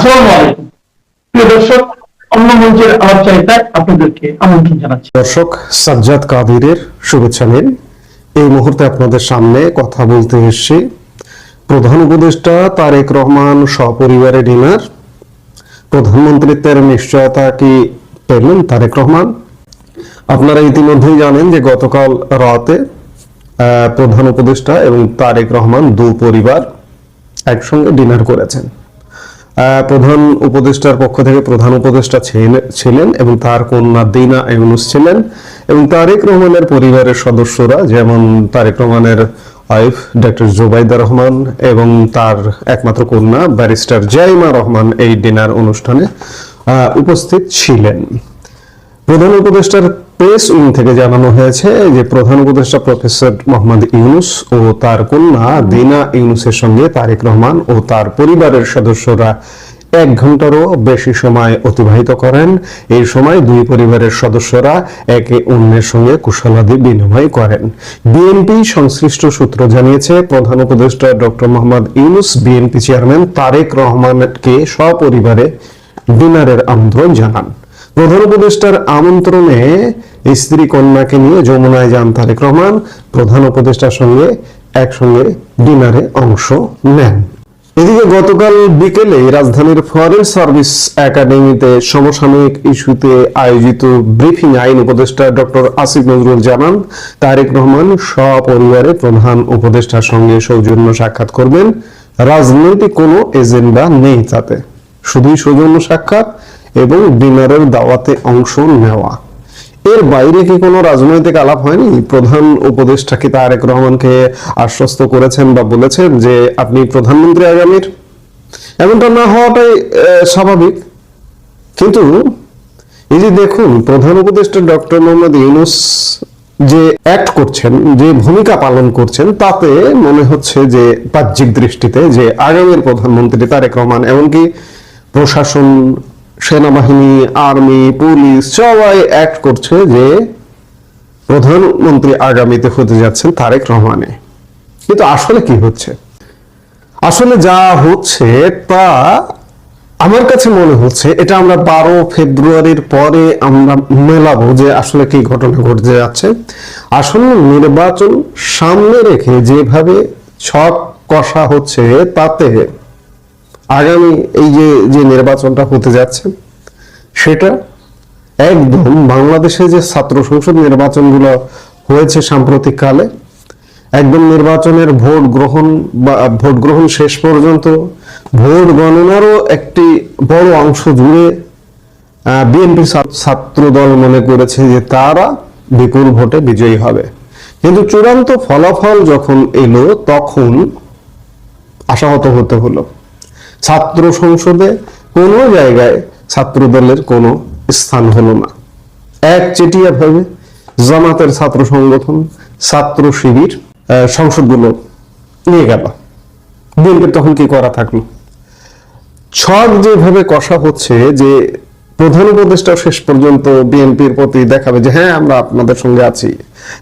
আসসালামু আলাইকুম প্রিয় দর্শক, অন্য মঞ্চের আলাপচারিতায় আপনাদেরকে আমন্ত্রণ জানাচ্ছি। দর্শক, সাজ্জাদ কাদিরের শুভেচ্ছা নিন। এই মুহূর্তে আপনাদের সামনে কথা বলতে এসেছি প্রধান উপদেষ্টা তারেক রহমান সপরিবারে ডিনার। প্রধানমন্ত্রীত্বের নিশ্চয়তা কি পেলেন তারেক রহমান? আপনারা ইতিমধ্যেই জানেন যে গতকাল রাতে প্রধান উপদেষ্টা এবং তারেক রহমান দু পরিবার একসঙ্গে ডিনার করেছেন। প্রধান উপদেষ্টার পক্ষ থেকে প্রধান উপদেষ্টা ছিলেন এবং তার কন্যা দিনা ইউনুস ছিলেন, এবং তারেক রহমানের পরিবারের সদস্যরা যেমন তারেক রহমানের ওয়াইফ ডক্টর জুবাইদা রহমান এবং তার একমাত্র কন্যা ব্যারিস্টার জাইমা রহমান এই ডিনার অনুষ্ঠানে উপস্থিত ছিলেন। প্রধান উপদেষ্টার প্রেস উইং থেকে জানানো হয়েছে যে প্রধান উপদেষ্টা প্রফেসর মোহাম্মদ ইউনুস ও তার কন্যা দিনা ইউনুসের সঙ্গে তারেক রহমান ও তার পরিবারের সদস্যরা 1 ঘন্টারও বেশি সময় অতিবাহিত করেন। এই সময় দুই পরিবারের সদস্যরা একে অন্যের সঙ্গে কুশলাদি বিনিময় করেন। বিএনপি সংশ্লিষ্ট সূত্র জানিয়েছে প্রধান উপদেষ্টা doctor Muhammad Yunus BNP chairman Tarique রহমানকে সপরিবারে ডিনারের আমন্ত্রণ জানান। প্রধান উপদেষ্টার আমন্ত্রণে স্ত্রী কন্যাকে নিয়ে যমুনায় যান তারেক রহমান। প্রধান উপদেষ্টার সঙ্গে একসঙ্গে ডিনারে অংশ নেন। এদিকে গতকাল বিকেলে রাজধানীর ফরেন সার্ভিস একাডেমিতে সমসাময়িক ইস্যুতে আয়োজিত ব্রিফিং আইন উপদেষ্টা ডক্টর আসিফ নজরুল জানান, তারেক রহমান সপরিবারে প্রধান উপদেষ্টার সঙ্গে সৌজন্য সাক্ষাৎ করবেন। রাজনৈতিক কোনো এজেন্ডা নেই তাতে, শুধুই সৌজন্য সাক্ষাৎ এবং ডিনারের দাওয়াতে অংশ নেওয়া। এর বাইরে কি কোনো রাজনৈতিক আলাপ হয়নি? প্রধান উপদেষ্টা কি তারেক রহমানকে আশ্বস্ত করেছেন বা বলেছেন যে আপনি প্রধানমন্ত্রী আগামীর? এমনটা না হওয়াটাই স্বাভাবিক। কিন্তু এই যে দেখুন, প্রধান উপদেষ্টা ডক্টর মোহাম্মদ ইউনুস যে অ্যাক্ট করছেন, যে ভূমিকা পালন করছেন, তাতে মনে হচ্ছে যে বাহ্যিক দৃষ্টিতে যে আগামীর প্রধানমন্ত্রী তারেক রহমান, এমনকি প্রশাসন, সেনাবাহিনী, আর্মি, পুলিশ সবাই অ্যাক্ট করছে যে প্রধানমন্ত্রী আগামীতে হতে যাচ্ছেন তারেক রহমানে। কিন্তু আসলে কি হচ্ছে? আসলে যা হচ্ছে তা আমার কাছে মনে হচ্ছে এটা আমরা 12 ফেব্রুয়ারির পরে আমরা মেলাবো যে আসলে কি ঘটনা ঘটতে যাচ্ছে। আসলে নির্বাচন সামনে রেখে যেভাবে ছক কষা হচ্ছে, তাতে আগামী এই যে নির্বাচনটা হতে যাচ্ছে সেটা একদম বাংলাদেশে যে ছাত্র সংসদ নির্বাচনগুলো হয়েছে সাম্প্রতিক কালে, একদম নির্বাচনের ভোট গ্রহণ শেষ পর্যন্ত ভোট গণনারও একটি বড় অংশ জুড়ে বিএনপি ছাত্র দল মনে করেছে যে তারা বিপুল ভোটে বিজয়ী হবে। কিন্তু চূড়ান্ত ফলাফল যখন এলো তখন আশাহত হতে হলো। ছাত্র সংসদে কোনো জায়গায় ছাত্র দলের কোনো স্থান হলো না। একচেটিয়া ভাবে জামাতের ছাত্র সংগঠন, ছাত্র শিবির সংসদগুলো নিয়ে গেল। বিএনপির তখন কি করা থাকলো? ছক যেভাবে কষা হচ্ছে যে প্রধান উপদেষ্টা শেষ পর্যন্ত বিএনপির প্রতি দেখাবে যে হ্যাঁ আমরা আপনাদের সঙ্গে আছি,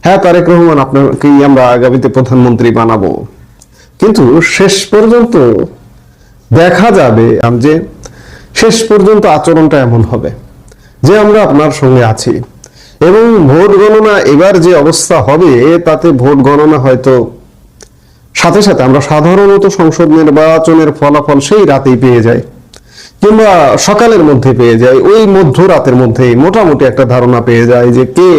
হ্যাঁ তারেক রহমান আপনাকেই আমরা আগামীতে প্রধানমন্ত্রী বানাবো। কিন্তু শেষ পর্যন্ত দেখা যাবে যে শেষ পর্যন্ত আচরণটা এমন হবে যে আমরা আপনার সঙ্গে আছি। এবং ভোট গণনা এবার যে অবস্থা হবে, তাতে ভোট গণনা হয়তো সাথে সাথে আমরা সাধারণত সংসদ নির্বাচনের ফলাফল সেই রাতেই পেয়ে যাই, কিংবা সকালের মধ্যে পেয়ে যাই। ওই মধ্যরাতের মধ্যে মোটামুটি একটা ধারণা পেয়ে যায় যে কে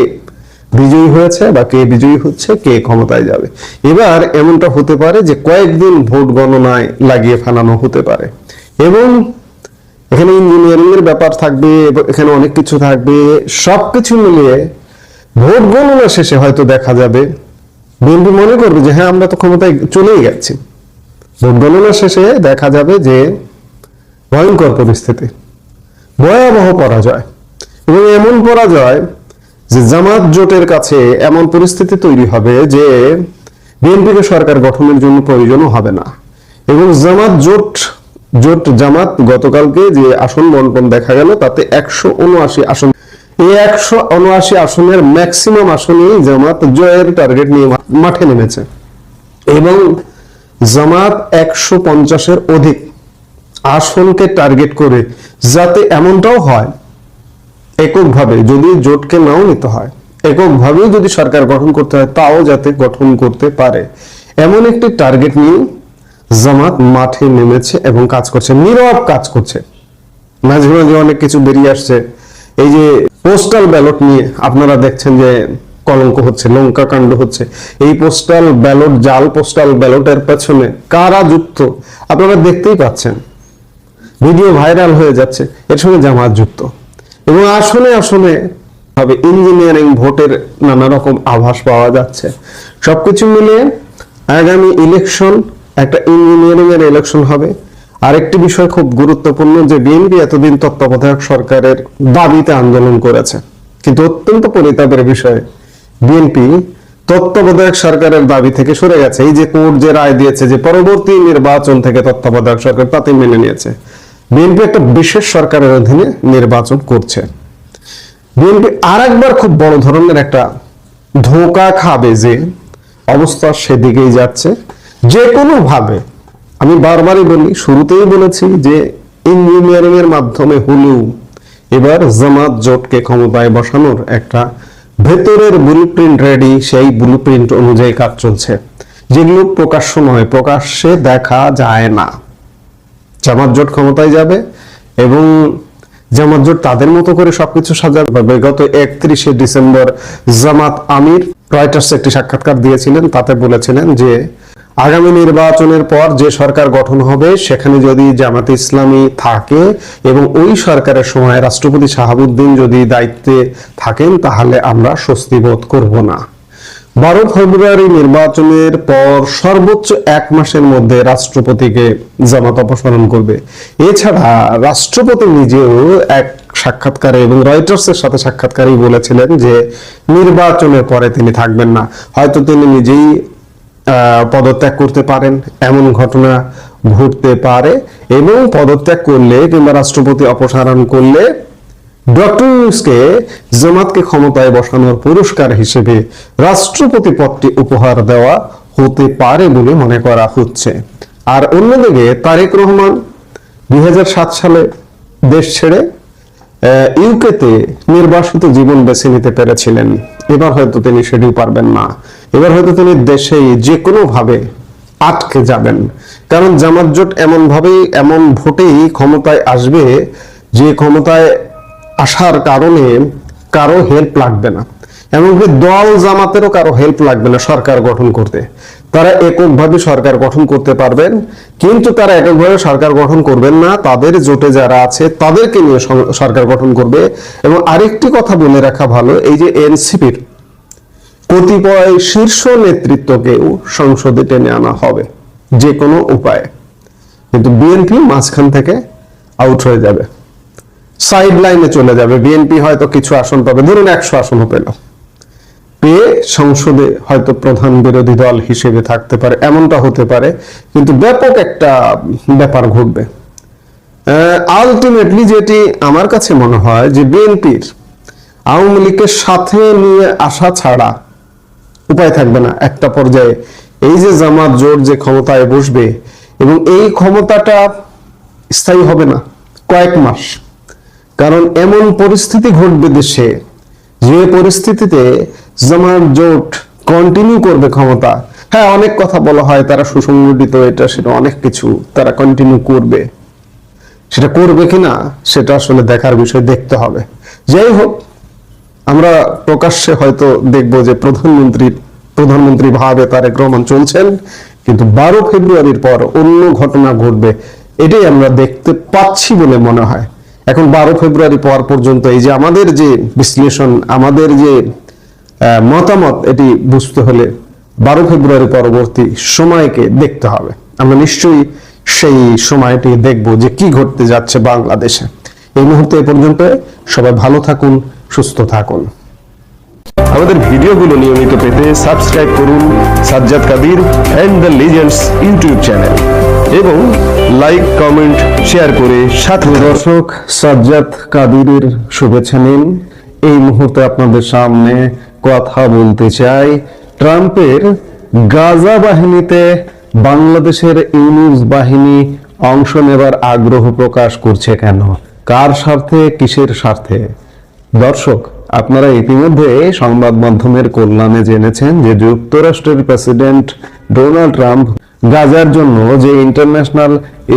বিজয়ী হয়েছে বা কে বিজয়ী হচ্ছে, কে ক্ষমতায় যাবে। এবার এমনটা হতে পারে যে কয়েকদিন ভোট গণনায় লাগিয়ে ফেলানো হতে পারে, এবং এখানে ইঞ্জিনিয়ারিং এর ব্যাপার থাকবে, এখানে অনেক কিছু থাকবে। সবকিছু মিলিয়ে ভোট গণনা শেষে হয়তো দেখা যাবে বিএনপি মনে করবে যে হ্যাঁ আমরা তো ক্ষমতায় চলেই গেছি। ভোট গণনা শেষে দেখা যাবে যে ভয়ঙ্কর পরিস্থিতি, ভয়াবহ পরাজয়, এবং এমন পরাজয় যে জামাত জোটের কাছে এমন পরিস্থিতি তৈরি হবে যে বিএনপিকে সরকার গঠনের জন্য প্রয়োজনও হবে না। এবং জামাত গতকালকে যে আসন বন্টন দেখা গেল, তাতে 179 আসন, এই 179 আসনের ম্যাক্সিমাম আসনেই জামাত জয়ের টার্গেট নিয়ে মাঠে নেমেছে, এবং জামাত 150-এর অধিক আসনকে টার্গেট করে, যাতে এমনটাও হয় এককভাবে যদি জোটকে নাও নিতে হয়, এককভাবেও যদি সরকার গঠন করতে হয়, তাও যাতে গঠন করতে পারে, এমন একটি টার্গেট নিয়ে জামাত মাঠে নেমেছে এবং কাজ করছে, নীরব কাজ করছে। মাঝে মাঝে অনেক কিছু বেরিয়ে আসছে। এই যে পোস্টাল ব্যালট নিয়ে আপনারা দেখছেন যে কলঙ্ক হচ্ছে, লঙ্কা কাণ্ড হচ্ছে। এই পোস্টাল ব্যালট, জাল পোস্টাল ব্যালটের পেছনে কারা যুক্ত আপনারা দেখতেই পাচ্ছেন, ভিডিও ভাইরাল হয়ে যাচ্ছে, এর সঙ্গে জামাত যুক্ত। এবং আসনে আসনে ভাবে ইঞ্জিনিয়ারিং ভোটের নানা রকম আভাস পাওয়া যাচ্ছে। সবকিছু মিলিয়ে আগামী ইলেকশন একটা ইঞ্জিনিয়ারিং এর ইলেকশন হবে। আরেকটি বিষয় খুব গুরুত্বপূর্ণ যে বিএনপি এতদিন তত্ত্বাবধায়ক সরকারের দাবিতে আন্দোলন করেছে, কিন্তু অত্যন্ত পরিতাপের বিষয় বিএনপি তত্ত্বাবধায়ক সরকারের দাবি থেকে সরে গেছে। এই যে কোর্ট যে রায় দিয়েছে যে পরবর্তী নির্বাচন থেকে তত্ত্বাবধায়ক সরকার, তাতে মেনে নিয়েছে। বিএনপি একটা বিশেষ সরকারের অধীনে নির্বাচন করছে। বিএনপি আরেকবার খুব বড় ধরনের একটা ধোঁকা খাবে যে অবস্থা সেদিকেই যাচ্ছে। যে কোনো ভাবে, আমি বারবারই বলি, শুরুতেই বলেছি যে ইঞ্জিনিয়ারিং এর মাধ্যমে হলেও এবার জামাত জোটকে ক্ষমতায় বসানোর একটা ভেতরের ব্লুপ্রিন্ট রেডি, সেই ব্লুপ্রিন্ট অনুযায়ী কাজ চলছে, যেগুলো প্রকাশ্য নয়, প্রকাশ্যে দেখা যায় না। জামাত জোট ক্ষমতায় যাবে এবং জামাত জোট তাদের মতো করে সবকিছু সাজাবে। গত 31শে ডিসেম্বর জামাত আমির রয়টার্স একটি সাক্ষাৎকার দিয়েছিলেন, তাতে বলেছিলেন যে আগামী নির্বাচনের পর যে সরকার গঠন হবে সেখানে যদি জামাতে ইসলামী থাকে এবং ওই সরকারের সময় রাষ্ট্রপতি শাহাবুদ্দিন যদি দায়িত্বে থাকেন, তাহলে আমরা স্বস্তি বোধ করব না। 12 ফেব্রুয়ারি নির্বাচনের পর সর্বোচ্চ 1 মাসের মধ্যে রাষ্ট্রপতিকে জামাত অপসারণ করবে। এছাড়া রাষ্ট্রপতি নিজেও এক সাক্ষাৎকারে এবং রয়টার্সের সাথে সাক্ষাৎকারেই বলেছিলেন যে নির্বাচনের পরে তিনি থাকবেন না, হয়তো তিনি নিজেই পদত্যাগ করতে পারেন, এমন ঘটনা ঘটতে পারে। এবং পদত্যাগ করলে কিংবা রাষ্ট্রপতি অপসারণ করলে ডক্টর ইউনূসকে জামাতকে ক্ষমতায় বসানোর পুরস্কার হিসেবে রাষ্ট্রপতি পদটি উপহার দেওয়া হতে পারে বলে মনে করা হচ্ছে। আর অন্যদিকে তারেক রহমান 2007 সালে দেশ ছেড়ে ইউকেতে নির্বাসিত জীবন বেছে নিতে পেরেছিলেন। এবার হয়তো তিনি সেটিও পারবেন না। এবার হয়তো তিনি দেশেই যে কোনো ভাবে আটকে যাবেন, কারণ জামাত জোট এমন ভাবেই, এমন ভোটেই ক্ষমতায় আসবে যে ক্ষমতায় আসার কারণে কারো হেল্প লাগবে না, এমনকি দল জামাতেরও কারো হেল্প লাগবে না সরকার গঠন করতে। তারা এককভাবে সরকার গঠন করতে পারবেন, কিন্তু তারা এককভাবে সরকার গঠন করবেন না, তাদের জোটে যারা আছে তাদেরকে নিয়ে সরকার গঠন করবে। এবং আরেকটি কথা বলে রাখা ভালো, এই যে এনসিপির কতিপয় শীর্ষ নেতৃত্বকেও সংসদে টেনে আনা হবে যে কোনো উপায়ে, কিন্তু বিএনপি মাঝখান থেকে আউট হয়ে যাবে, সাইড লাইনে চলে যাবে। বিএনপি হয়তো কিছু আসন পাবে, ধরুন 100 আসনও পেয়ে সংসদে হয়তো প্রধান বিরোধী দল হিসেবে থাকতে পারে, এমনটা হতে পারে, কিন্তু ব্যাপক একটা ব্যাপার ঘটবে। আলটিমেটলি যেটি আমার কাছে মনে হয় যে বিএনপির আওয়ামী লীগের সাথে নিয়ে আসা ছাড়া উপায় থাকবে না একটা পর্যায়ে। এই যে জামাত জোট যে ক্ষমতায় বসবে এবং এই ক্ষমতাটা স্থায়ী হবে না, কয়েক মাস, কারণ এমন পরিস্থিতি ঘটবে দেশে যে পরিস্থিতিতে জামাত জোট কন্টিনিউ করবে ক্ষমতা। হ্যাঁ, অনেক কথা বলা হয় তারা সুসংগঠিত, এটা সেটা অনেক কিছু তারা কন্টিনিউ করবে, সেটা করবে কিনা সেটা আসলে দেখার বিষয়, দেখতে হবে। যাই হোক, আমরা প্রকাশ্যে হয়তো দেখবো যে প্রধানমন্ত্রী ভাবে তারেক রহমান চলছেন, কিন্তু 12 ফেব্রুয়ারির পর অন্য ঘটনা ঘটবে, এটাই আমরা দেখতে পাচ্ছি বলে মনে হয়। এখন 12 ফেব্রুয়ারি পর পর্যন্ত এই যে আমাদের যে বিশ্লেষণ, আমাদের যে মতামত, এটি বুঝতে হলে 12 ফেব্রুয়ারি পরবর্তী সময়কে দেখতে হবে। আমরা নিশ্চয়ই সেই সময়টি দেখব যে কি ঘটতে যাচ্ছে বাংলাদেশে। এই মুহূর্তে এ পর্যন্ত, সবাই ভালো থাকুন, সুস্থ থাকুন। আমাদের ভিডিওগুলো নিয়মিত পেতে সাবস্ক্রাইব করুন Sajjad Kadir and the legends YouTube channel এবং লাইক, কমেন্ট, শেয়ার করে সাথে। দর্শক, সাজ্জাদ কাদিরের শুভেচ্ছা নিন। এই মুহূর্তে আপনাদের সামনে কথা বলতে চাই ট্রাম্পের গাজা বাহিনীতে বাংলাদেশের ইউনূস বাহিনী অংশ নেবার আগ্রহ প্রকাশ করছে কেন? কার স্বার্থে, কিসের স্বার্থে? দর্শক, আপনারা ইতিমধ্যে সংবাদ মাধ্যমের কল্যাণে জেনেছেন যে যুক্তরাষ্ট্রের প্রেসিডেন্ট ডোনাল্ড ট্রাম্প গাজার জন্য যে ইন্টারন্যাশনাল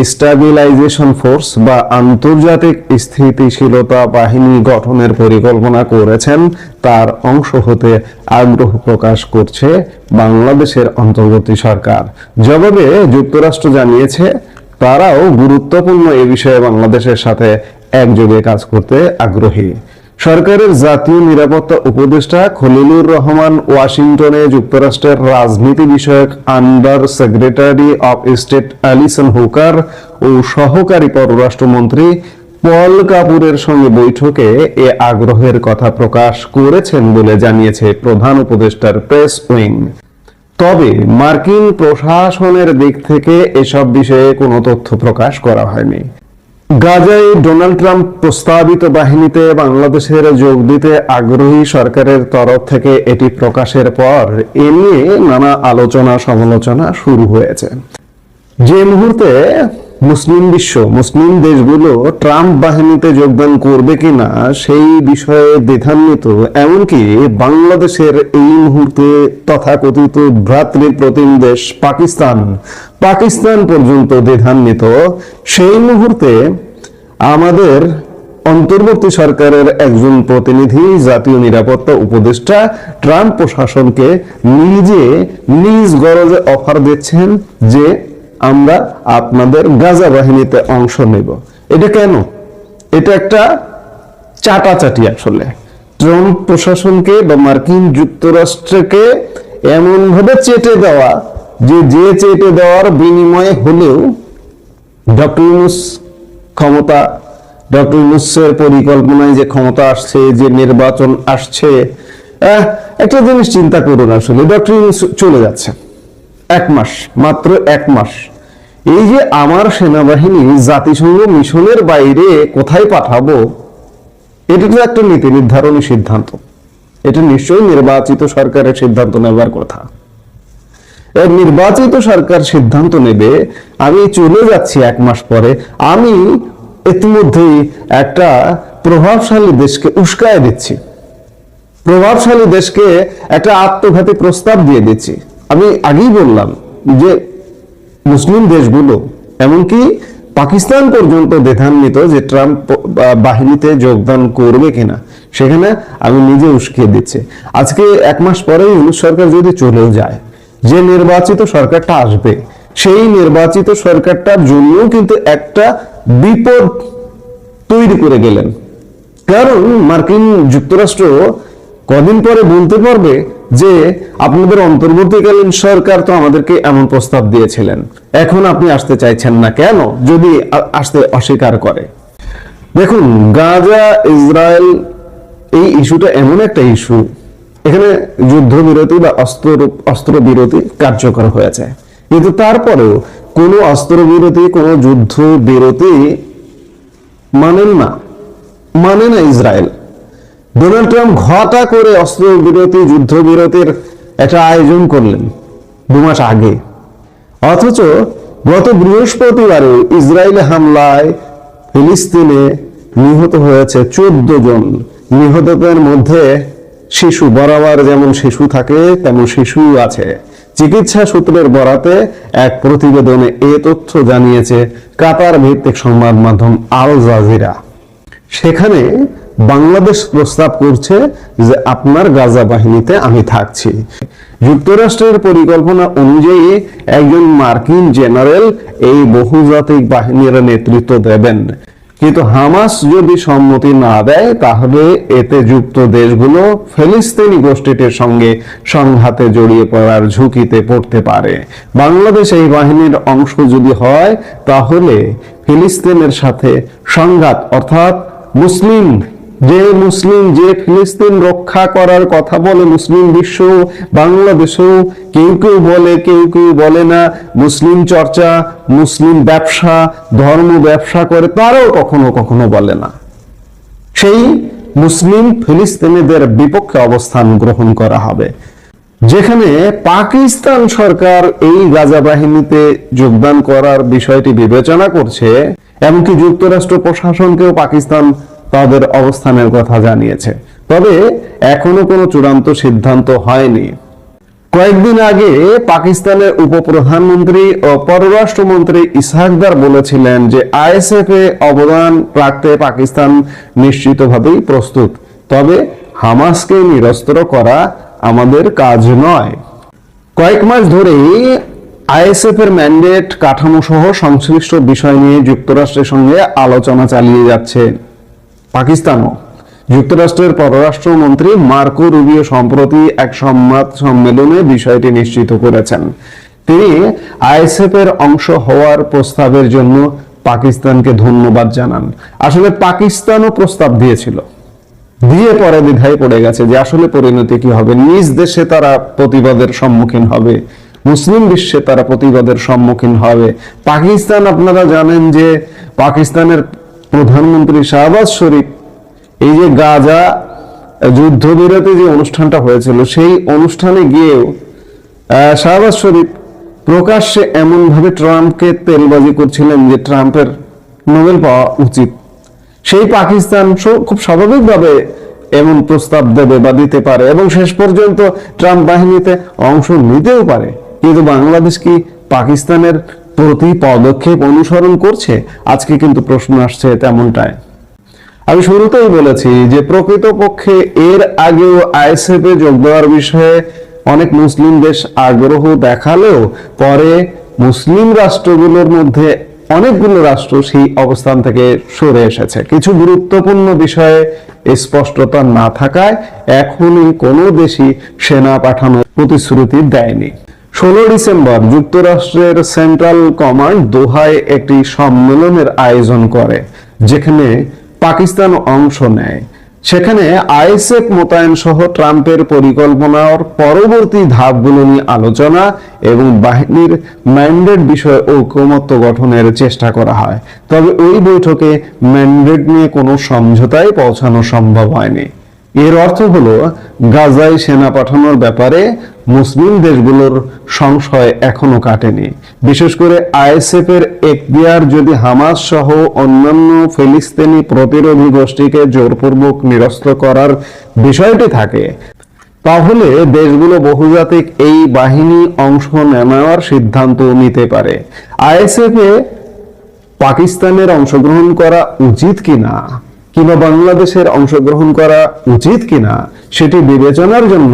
স্টাবিলাইজেশন ফোর্স বা আন্তর্জাতিক স্থিতিশীলতা বাহিনী গঠনের পরিকল্পনা করেছেন তার অংশ হতে আগ্রহ প্রকাশ করছে বাংলাদেশের অন্তর্বর্তী সরকার। জবাবে যুক্তরাষ্ট্র জানিয়েছে তারাও গুরুত্বপূর্ণ এ বিষয়ে বাংলাদেশের সাথে একযোগে কাজ করতে আগ্রহী। সরকারের জাতীয় নিরাপত্তা উপদেষ্টা খলিলুর রহমান ওয়াশিংটনে যুক্তরাষ্ট্রের রাজনীতি বিষয়ক under secretary of state Allison Hooker ও সহকারী পররাষ্ট্রমন্ত্রী পল কাপুরের সঙ্গে বৈঠকে এ আগ্রহের কথা প্রকাশ করেছেন বলে জানিয়েছে প্রধান উপদেষ্টার প্রেস উইং। তবে মার্কিন প্রশাসনের দিক থেকে এসব বিষয়ে কোনো তথ্য প্রকাশ করা হয়নি। গাজায় ডোনাল্ড ট্রাম্প প্রস্তাবিত বাহিনীতে বাংলাদেশের যোগ দিতে আগ্রহী সরকারের তরফ থেকে এটি প্রকাশের পর এ নিয়ে নানা আলোচনা সমালোচনা শুরু হয়েছে। যে মুহূর্তে মুসলিম বিশ্ব, মুসলিম দেশগুলো ট্রাম্প বাহিনীতে যোগদান করবে কিনা সেই বিষয়ে দ্বিধান্বিত, এমনকি বাংলাদেশের এই মুহূর্তে তথাকথিত ভ্রাতৃপ্রতিম দেশ পাকিস্তান পর্যন্ত দ্বিধান্বিত, সেই মুহূর্তে আমাদের অন্তর্বর্তী সরকারের একজন প্রতিনিধি জাতীয় নিরাপত্তা উপদেষ্টা ট্রাম্প প্রশাসনকে নিজ গরজে অফার দিচ্ছেন যে আমরা আপনাদের গাজা বাহিনীতে অংশ নেব। এটা কেন? এটা একটা চাটাচাটি। আসলে ট্রাম্প প্রশাসনকে বা মার্কিন যুক্তরাষ্ট্রকে এমন ভাবে চেটে দেওয়া যে চেটে দেওয়ার বিনিময়ে হলেও ডক্টর ইউনূসের পরিকল্পনায় যে ক্ষমতা আসছে, যে নির্বাচন আসছে, একটা জিনিস চিন্তা করুন। আসলে ডক্টর ইউনূস চলে যাচ্ছে মাত্র এক মাস। এই যে আমার সেনাবাহিনী জাতিসংঘ মিশনের বাইরে কোথায় পাঠাবো, এটা তো একটা নীতি নির্ধারণী সিদ্ধান্ত। এটা নিশ্চয়ই নির্বাচিত সরকারের সিদ্ধান্ত নেবার কথা। নির্বাচিত সরকার সিদ্ধান্ত নেবে আমি চলে যাচ্ছি এক মাস পরে, আমি ইতিমধ্যেই একটা প্রভাবশালী দেশকে উস্কায় দিচ্ছি, প্রভাবশালী দেশকে একটা আত্মঘাতী প্রস্তাব দিয়ে দিচ্ছি। আমি আগেই বললাম যে মুসলিম দেশগুলো এমনকি পাকিস্তান পর্যন্ত দ্বিধান্বিত যে ট্রাম্প বাহিনীতে যোগদান করবে কিনা, সেখানে আমি নিজে উস্কিয়ে দিচ্ছি। আজকে এক মাস পরে ইউনূস সরকার যদি চলেও যায়, যে নির্বাচিত সরকারটা আসবে সেই নির্বাচিত সরকারটার জন্য কিন্তু একটা বিপদ তৈরি করে গেলেন। কারণ মার্কিন যুক্তরাষ্ট্র কদিন পরে বলতে পারবে যে আপনাদের অন্তর্বর্তীকালীন সরকার তো আমাদেরকে এমন প্রস্তাব দিয়েছিলেন, এখন আপনি আসতে চাইছেন না কেন, যদি আসতে অস্বীকার করে। দেখুন, গাজা ইসরায়েল এই ইস্যুটা এমন একটা ইস্যু, এখানে যুদ্ধবিরতি বা অস্ত্রবিরতি কার্যকর হয়েছে, কিন্তু তারপরেও কোনো অস্ত্রবিরতি, কোনো যুদ্ধবিরতি মানে না ইসরায়েল। ডোনাল্ড ট্রাম্প ঘটা করে অস্ত্রবিরতি, যুদ্ধবিরতির একটা আয়োজন করলেন 2 মাস আগে, অথচ গত বৃহস্পতিবারে ইসরায়েলে হামলায় ফিলিস্তিনে নিহত হয়েছে 14 জন। নিহতদের মধ্যে শিশু, বরাবর যেমন শিশু থাকে তেমন শিশু আছে। চিকিৎসা সূত্রের বরাতে এক প্রতিবেদনে এ তথ্য জানিয়েছে কাতার ভিত্তিক সংবাদ মাধ্যম আল জাজিরা। সেখানে বাংলাদেশ প্রস্তাব করছে যে আপনার গাজা বাহিনীতে আমি থাকছি। যুক্তরাষ্ট্রের পরিকল্পনা অনুযায়ী একজন মার্কিন জেনারেল এই বহুজাতিক বাহিনীর নেতৃত্ব দেবেন, কিন্তু হামাস যদি সম্মতি না দেয় তাহলে এতে যুক্ত দেশগুলো ফিলিস্তিনি গোষ্ঠীটির সঙ্গে সংঘাতে জড়িয়ে পড়ার ঝুঁকিতে পড়তে পারে। বাংলাদেশ এই বাহিনীর অংশ যদি হয় তাহলে ফিলিস্তিনের সাথে সংঘাত, অর্থাৎ যে ফিলিস্তিন রক্ষা করার কথা বলে মুসলিম বিশ্ব, বাংলাদেশেও কেউ কেউ বলে, কেউ কেউ বলে না, মুসলিম চর্চা, মুসলিম ব্যবসা, ধর্ম ব্যবসা করে, তারাও কখনো কখনো বলে না, সেই মুসলিম ফিলিস্তিনিদের বিপক্ষে অবস্থান গ্রহণ করা হবে। যেখানে পাকিস্তান সরকার এই গাজা বাহিনীতে যোগদান করার বিষয়টি বিবেচনা করছে, এমনকি যুক্তরাষ্ট্র প্রশাসনকেও পাকিস্তান তাদের অবস্থানের কথা জানিয়েছে। তবে এখনো কোনো চূড়ান্ত সিদ্ধান্ত হয়নি। কয়েকদিন আগে পাকিস্তানের উপপ্রধানমন্ত্রী ও পররাষ্ট্রমন্ত্রী ইসহাকদার বলেছিলেন যে আইএসএফ এ অবদান রাখতে পাকিস্তান নিশ্চিতভাবেই প্রস্তুত, তবে হামাসকে নিরস্ত্র করা আমাদের কাজ নয়। কয়েক মাস ধরেই আইএসএফ এর ম্যান্ডেট কাঠামো সহ সংশ্লিষ্ট বিষয় নিয়ে যুক্তরাষ্ট্রের সঙ্গে আলোচনা চালিয়ে যাচ্ছে পাকিস্তানও। যুক্তরাষ্ট্রের পররাষ্ট্রমন্ত্রী মার্কো রুবিও সম্প্রতি এক সংবাদ সম্মেলনে বিষয়টি নিশ্চিত করেছেন। তিনি আইএসএফ এর অংশ হওয়ার প্রস্তাবের জন্য পাকিস্তানকে ধন্যবাদ জানান। আসলে পাকিস্তানও প্রস্তাব দিয়েছিল, দিয়ে পরে দ্বিধায় পড়ে গেছে যে আসলে পরিণতি কি হবে। নিজ দেশে তারা প্রতিবাদের সম্মুখীন হবে, মুসলিম বিশ্বে তারা প্রতিবাদের সম্মুখীন হবে। পাকিস্তান, আপনারা জানেন যে পাকিস্তানের প্রধানমন্ত্রী শাহবাজ শরীফ এই যে গাজা যুদ্ধবিরতি যে অনুষ্ঠানটা হয়েছিল, সেই অনুষ্ঠানে গিয়েও শাহবাজ শরীফ প্রকাশ্যে এমন ভাবে ট্রাম্পকে তেলবাজি করছিলেন যে ট্রাম্পের নোবেল পাওয়া উচিত। সেই পাকিস্তান খুব স্বাভাবিকভাবে এমন প্রস্তাব দেবে বা দিতে পারে এবং শেষ পর্যন্ত ট্রাম্প বাহিনীতে অংশ নিতেও পারে। কিন্তু বাংলাদেশ কি পাকিস্তানের প্রতি পদক্ষেপ অনুসরণ করছে? আজকে কিন্তু প্রশ্ন আসছে তেমনটাই। আমি শুরুতেই বলেছি যে প্রকৃতপক্ষে এর আগেও আইএসএফ এ যোগ দেওয়ার বিষয়ে অনেক মুসলিম দেশ আগ্রহ দেখালেও পরে মুসলিম রাষ্ট্রগুলোর মধ্যে অনেকগুলো রাষ্ট্র সেই অবস্থান থেকে সরে এসেছে। কিছু গুরুত্বপূর্ণ বিষয়ে স্পষ্টতা না থাকায় এখনই কোনো দেশই সেনা পাঠানোর প্রতিশ্রুতি দেয়নি। 16 ডিসেম্বর যুক্তরাষ্ট্রের সেন্ট্রাল কমান্ড দোহায় একটি সম্মেলনের আয়োজন করে, যেখানে পাকিস্তান অংশ নেয়। সেখানে আইএসএফ মোতায়েন সহ ট্রাম্পের পরিকল্পনার পরবর্তী ধাপগুলো নিয়ে আলোচনা এবং বাহিনীর ম্যান্ডেট বিষয়ে ঐকমত্য গঠনের চেষ্টা করা হয়। তবে ওই বৈঠকে ম্যান্ডেট নিয়ে কোনো সমঝোতায় পৌঁছানো সম্ভব হয়নি। এর অর্থ হলো গাজায় সেনা পাঠানোর ব্যাপারে মুসলিম দেশগুলোর সংশয় এখনো কাটেনি। বিশেষ করে আইএসএফ এর এখতিয়ার যদি হামাস সহ অন্যান্য ফিলিস্তিনি প্রতিরোধী গোষ্ঠীকে জোরপূর্বক নিরস্ত্র করার বিষয়টি থাকে, তাহলে দেশগুলো বহুজাতিক এই বাহিনী অংশ নেওয়ার সিদ্ধান্ত নিতে পারে। আইএসএফ এ পাকিস্তানের অংশগ্রহণ করা উচিত কিনা কিংবা বাংলাদেশের অংশগ্রহণ করা উচিত কিনা সেটি বিবেচনার জন্য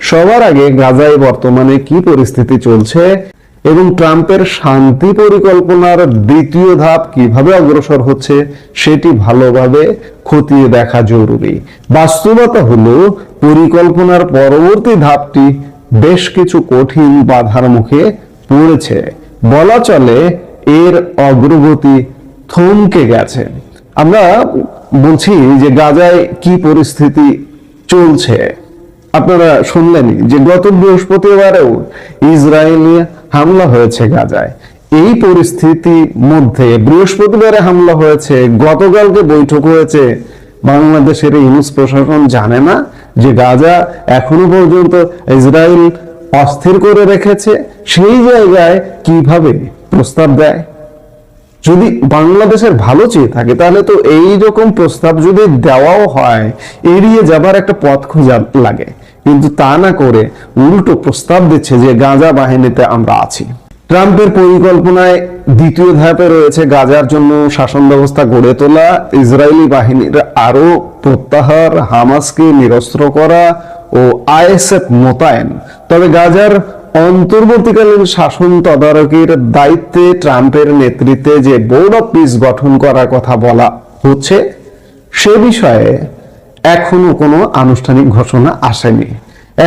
সবার আগে গাজায় বর্তমানে কি পরিস্থিতি চলছে এবং ট্রাম্পের শান্তি পরিকল্পনার দ্বিতীয় ধাপ কিভাবে অগ্রসর হচ্ছে সেটি ভালোভাবে খতিয়ে দেখা জরুরি। বাস্তবতা হলো পরিকল্পনার পরবর্তী ধাপটি বেশ কিছু কঠিন বাধার মুখে পড়েছে। বলা চলে এর অগ্রগতি থমকে গেছে। আমরা বলছি যে গাজায় কি পরিস্থিতি চলছে, আপনারা শুনলেনই যে গত বৃহস্পতিবারেও ইসরায়েলি হামলা হয়েছে গাজায়। এই পরিস্থিতির মধ্যে বৃহস্পতিবারে হামলা হয়েছে, গতকালকে বৈঠক হয়েছে। বাংলাদেশের ইউনুস প্রশাসন জানে না যে গাজা এখনো পর্যন্ত ইসরায়েল অস্থির করে রেখেছে? সেই জায়গায় কিভাবে প্রস্তাব দেয়? যদি বাংলাদেশের ভালো চেয়ে থাকে তাহলে তো এই রকম প্রস্তাব যদি দেওয়াও হয় এড়িয়ে যাবার একটা পথ খোঁজা লাগে, কিন্তু তা না করে উল্টো প্রস্তাব দিচ্ছে যে গাজা বাহিনীতে আমরা আছি। ট্রাম্পের পরিকল্পনায় দ্বিতীয় ধাপে রয়েছে গাজার জন্য শাসন ব্যবস্থা গড়ে তোলা, ইসরায়েলি বাহিনীর আরো প্রত্যাহার, হামাসকে নিরস্ত্র করা ও আইএসএফ মোতায়েন। তবে গাজার অন্তর্বর্তীকালীন শাসন তদারকির দায়িত্বে ট্রাম্পের নেতৃত্বে যে বোর্ড অফ পিস গঠন করার কথা বলা হচ্ছে সে বিষয়ে এখনো কোনো আনুষ্ঠানিক ঘোষণা আসেনি।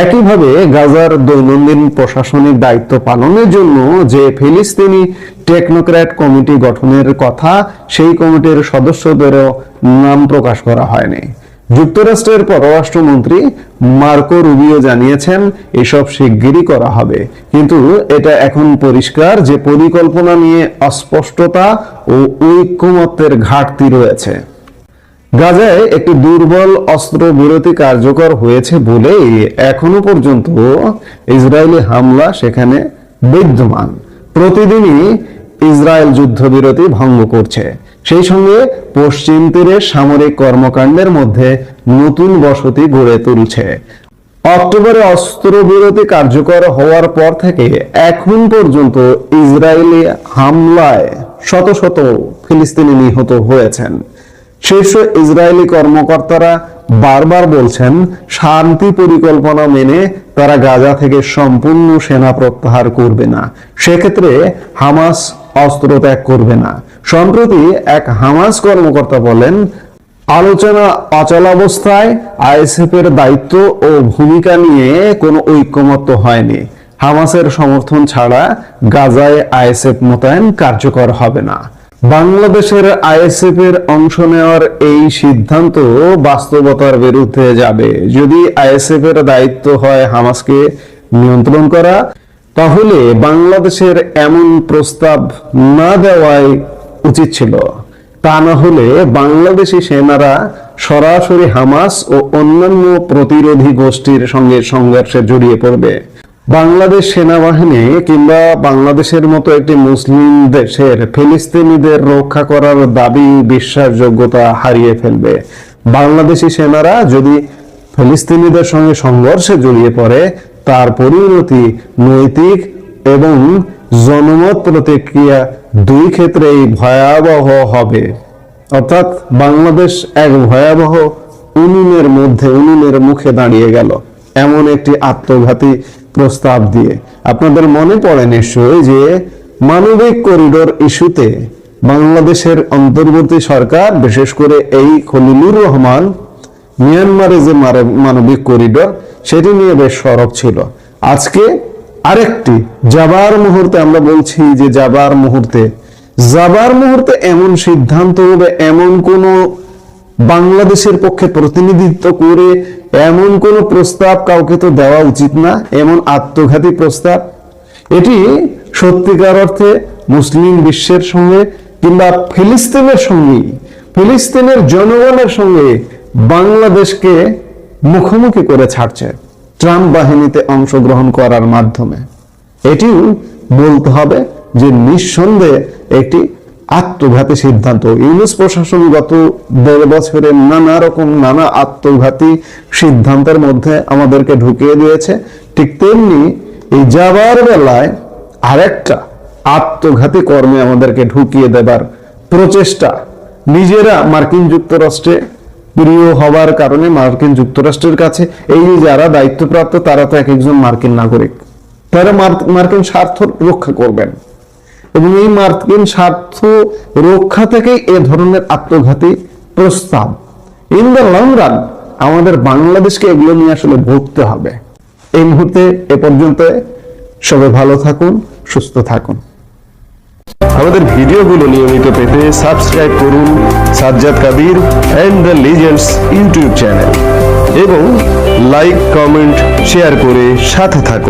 একইভাবে গাজার দৈনন্দিন প্রশাসনিক দায়িত্ব পালনের জন্য যে ফিলিস্তিনি টেকনোক্র্যাট কমিটি গঠনের কথা, সেই কমিটির সদস্যদেরও নাম প্রকাশ করা হয়নি। যুক্তরাষ্ট্রের পররাষ্ট্রমন্ত্রী মার্কো রুবিও জানিয়েছেন এসব শিগগিরই করা হবে, কিন্তু এটা এখন পরিষ্কার যে পরিকল্পনা নিয়ে অস্পষ্টতা ও ঐকমত্যের ঘাটতি রয়েছে। গাজায় একটি দুর্বল অস্ত্রবিরতি কার্যকর হয়েছে বলেই এখনো পর্যন্ত ইসরায়েলি হামলা সেখানে বিদ্যমান। প্রতিদিনই ইসরায়েল যুদ্ধবিরতি ভঙ্গ করছে, সেই সঙ্গে পশ্চিম তীরে সামরিক কর্মকাণ্ডের মধ্যে নতুন বসতি গড়ে তুলছে। অক্টোবরে অস্ত্রবিরতি কার্যকর হওয়ার পর থেকে এখন পর্যন্ত ইসরায়েলি হামলায় শত শত ফিলিস্তিনি নিহত হয়েছেন। শীর্ষ ইসরায়েলি কর্মকর্তারা বারবার বলছেন শান্তি পরিকল্পনা মেনে তারা গাজা থেকে সম্পূর্ণ সেনা প্রত্যাহার করবে না, সেক্ষেত্রে হামাস অস্ত্র ত্যাগ করবে না। সম্প্রতি এক হামাস কর্মকর্তা বলেন, আলোচনা অচলাবস্থায় আইএসএফ এর দায়িত্ব ও ভূমিকা নিয়ে কোনো ঐকমত্য হয়নি। হামাসের সমর্থন ছাড়া গাজায় আইএসএফ মোতায়েন কার্যকর হবে না। বাংলাদেশের আইএসএফ এর অংশ নেওয়ার এই সিদ্ধান্ত বাস্তবতার বিরুদ্ধে যাবে। যদি আইএসএফ এর দায়িত্ব হয় হামাসকে নিয়ন্ত্রণ করা, তাহলে বাংলাদেশের এমন প্রস্তাব না দেওয়াই উচিত ছিল। তা না হলে বাংলাদেশি সেনারা সরাসরি হামাস ও অন্যান্য প্রতিরোধী গোষ্ঠীর সঙ্গে সংঘর্ষে জড়িয়ে পড়বে। বাংলাদেশ সেনাবাহিনী কিংবা বাংলাদেশের মতো একটি মুসলিম দেশের ফিলিস্তিনিদের রক্ষা করার দাবি বিশ্বাসযোগ্যতা হারিয়ে ফেলবে। বাংলাদেশি সেনারা যদি ফিলিস্তিনিদের সঙ্গে সংঘর্ষে জড়িয়ে পড়ে, তার পরিণতি নৈতিক এবং জনমত প্রতিক্রিয়া দুই ক্ষেত্রেই ভয়াবহ হবে। অর্থাৎ বাংলাদেশ এক ভয়াবহ উনুনের মুখে দাঁড়িয়ে গেল এমন একটি আত্মঘাতী প্রস্তাব দিয়ে। আপনাদের মনে পড়ে নিশ্চয়ই যে মানবিক করিডোর ইস্যুতে বাংলাদেশের অন্তর্বর্তী সরকার, বিশেষ করে এই খলিলুর রহমান, মিয়ানমারে যে মানবিক করিডোর সেটি নিয়ে বেশ সরব ছিল। আজকে আরেকটি যাবার মুহূর্তে আমরা বলছি যে যাবার মুহূর্তে এমন সিদ্ধান্ত হবে, এমন কোন বাংলাদেশের পক্ষে প্রতিনিধিত্ব করে এমন কোন প্রস্তাব কাউকে তো দেওয়া উচিত না, এমন আত্মঘাতী প্রস্তাব। এটি সত্যিকার অর্থে মুসলিম বিশ্বের সঙ্গে কিংবা ফিলিস্তিনের সঙ্গে, ফিলিস্তিনের জনগণের সঙ্গে বাংলাদেশকে মুখোমুখি করে ছাড়ছে ট্রাম্প বাহিনীতে অংশগ্রহণ করার মাধ্যমে। এটিও বলতে হবে যে নিঃসন্দেহে একটি আত্মঘাতী সিদ্ধান্ত। ইউনূস প্রশাসন গত ১.৫ বছরে নানা আত্মঘাতী সিদ্ধান্তের মধ্যে আমাদেরকে ঢুকিয়ে দিয়েছে। ঠিক তেমনি এই যাবার বেলায় আরেকটা আত্মঘাতী কর্মে আমাদেরকে ঢুকিয়ে দেবার প্রচেষ্টা। নিজেরা মার্কিন যুক্তরাষ্ট্রে প্রিয় হবার কারণে মার্কিন যুক্তরাষ্ট্রের কাছে এই যে যারা দায়িত্বপ্রাপ্ত, তারা তো এক একজন মার্কিন নাগরিক, তারা মার্কিন স্বার্থ রক্ষা করবেন এবং এই মার্কিন স্বার্থ রক্ষা থেকেই এ ধরনের আত্মঘাতী প্রস্তাব। ইন দ্য লং রান আমাদের বাংলাদেশকে এগুলো নিয়ে আসলে ভুগতে হবে। এই মুহূর্তে এ পর্যন্ত। সবাই ভালো থাকুন, সুস্থ থাকুন। আমাদের ভিডিওগুলো নিয়মিত পেতে সাবস্ক্রাইব করুন Sajjad Kadir and the legends YouTube channel এবং লাইক, কমেন্ট, শেয়ার করে সাথে থাকুন।